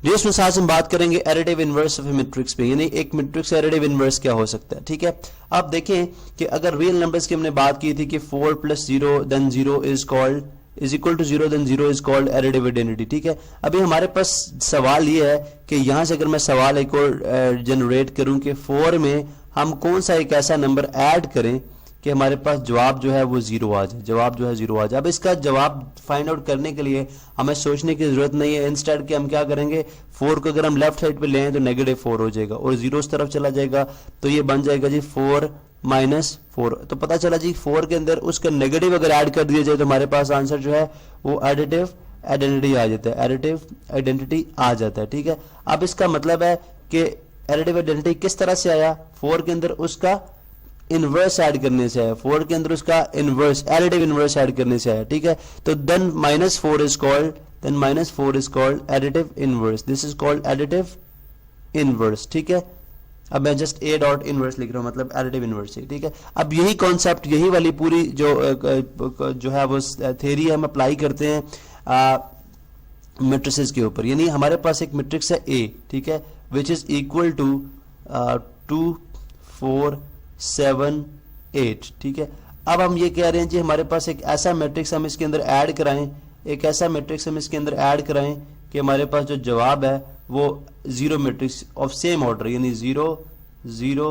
Next में आज हम बात करेंगे एडिटिव इनवर्स ऑफ मैट्रिक्स पे, यानी एक मैट्रिक्स एडिटिव इनवर्स क्या हो सकता है। ठीक है, आप देखें कि अगर रियल नंबर्स की हमने बात की थी कि 4 + 0 then 0 is equal to 0 then 0 is called additive identity. ठीक है, अभी हमारे पास सवाल ये है कि यहां से अगर मैं सवाल एक और जनरेट करूं कि 4 में हम कौन सा एक ऐसा नंबर ऐड करें कि हमारे पास जवाब जो है वो 0 आ जाए, जवाब जो है 0 आ जाए। अब इसका जवाब फाइंड आउट करने के लिए हमें सोचने की जरूरत नहीं है, इंस्टेड के हम क्या करेंगे, 4 को अगर हम लेफ्ट साइड पे लें तो -4 हो जाएगा और 0 उस तरफ चला जाएगा तो ये बन जाएगा जी 4 - 4। तो पता चला जी 4 के अंदर उसका नेगेटिव अगर ऐड कर दिया जाए तो हमारे पास आंसर जो है वो एडिटिव आइडेंटिटी आ जाता है, एडिटिव आइडेंटिटी आ जाता है। ठीक है, अब इसका मतलब है कि एडिटिव आइडेंटिटी किस तरह से आया, 4 के अंदर उसका इनवर्स ऐड करने से आया, 4 के अंदर उसका इनवर्स एडिटिव इनवर्स ऐड करने से आया। ठीक है, तो then -4 is called additive inverse, this is called additive inverse. ठीक है, अब मैं जस्ट ए डॉट इनवर्स लिख रहा हूं, मतलब एडिटिव इनवर्स। ठीक है, अब यही कॉन्सेप्ट, यही वाली पूरी जो है वो थ्योरी हम अप्लाई करते हैं मैट्रिसेस के ऊपर। यानी हमारे पास एक मैट्रिक्स है ए, ठीक है, विच इज इक्वल टू 2 4 7 8। ठीक है, अब हम ये कह रहे हैं जी हमारे पास एक ऐसा मैट्रिक्स हम इसके अंदर ऐड कराएं, एक ऐसा मैट्रिक्स हम इसके अंदर ऐड कराएं कि हमारे पास जो जवाब है वो 0 मैट्रिक्स ऑफ सेम ऑर्डर, यानी 0 0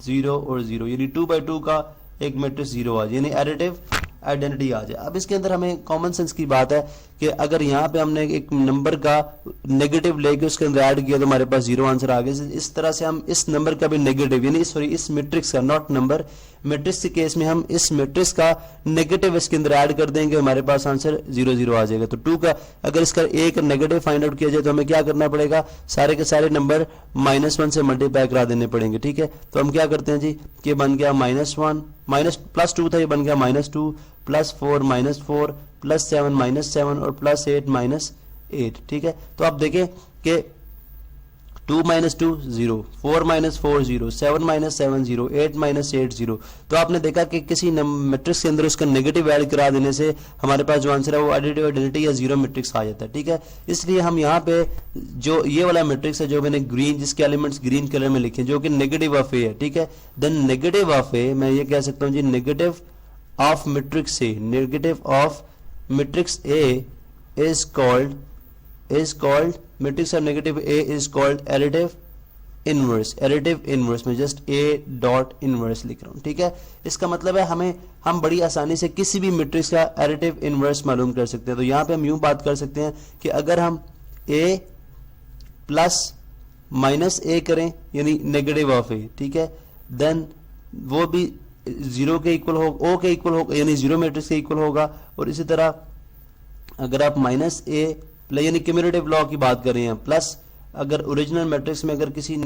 0 और 0, यानी 2x2 का एक मैट्रिक्स 0 आ जाए, यानी एडिटिव आइडेंटिटी आ जाए। अब इसके अंदर हमें कॉमन सेंस की बात है कि अगर यहाँ पे हमने एक नंबर का नेगेटिव लेके उसके अंदर ऐड किया तो हमारे पास 0 आंसर आ गया। इस तरह से हम इस नंबर का भी नेगेटिव, यानी सॉरी इस मैट्रिक्स का, नॉट नंबर, मैट्रिक्स के केस में हम इस मैट्रिक्स का नेगेटिव इसके अंदर ऐड कर देंगे, हमारे पास आंसर 0 0 आ जाएगा। तो 2 का अगर इसका एक नेगेटिव फाइंड आउट किया जाए तो हमें क्या करना पड़ेगा, सारे के सारे नंबर -1 से मल्टीप्लाई करा देने पड़ेंगे। ठीक है, तो हम क्या करते हैं जी कि बन गया -1 +2 था, ये बन गया -2 +4 -4 +7 -7 और +8 -8। ठीक है, तो आप देखें कि 2 - 2 0, 4 - 4 0, 7 - 7 0, 8 - 8 0। तो आपने देखा कि किसी मैट्रिक्स के अंदर उसका नेगेटिव ऐड करा देने से हमारे पास जो आंसर है वो एडिटिव आइडेंटिटी या 0 मैट्रिक्स आ जाता है। ठीक है, इसलिए हम यहाँ पे जो ये वाला मैट्रिक्स है जो मैंने ग्रीन, जिसके एलिमेंट्स ग्रीन कलर में लिखे, जो कि नेगेटिव ऑफ ए है। ठीक है, देन नेगेटिव ऑफ ए, मैं ये कह सकता हूँ जी negative of matrix A, negative of matrix A is called matrix of negative A is called additive inverse. Additive inverse में जस्ट ए डॉट इनवर्स लिख रहा हूं। ठीक है, इसका मतलब है हम बड़ी आसानी से किसी भी मैट्रिक्स का एडिटिव इनवर्स मालूम कर सकते हैं। तो यहां पे हम यूं बात कर सकते हैं कि अगर हम ए प्लस माइनस ए करें, यानी नेगेटिव ऑफ ए, ठीक है, देन वो भी 0 के इक्वल होगा, ओ के इक्वल होगा, यानी 0 मैट्रिक्स के इक्वल होगा। और इसी तरह अगर आप -a यानी क्यूमुलेटिव लॉ की बात कर रहे हैं, प्लस अगर ओरिजिनल मैट्रिक्स में अगर किसी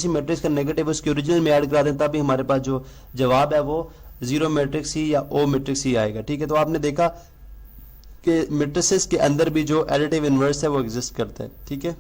मैट्रिक्स का नेगेटिव उसके ओरिजिनल में ऐड करा दें तभी हमारे पास जो जवाब है वो 0 मैट्रिक्स ही या ओ मैट्रिक्स ही आएगा। ठीक है, तो आपने देखा कि मैट्रिसेस के अंदर भी जो एडिटिव इनवर्स है वो एग्जिस्ट करता है। ठीक है।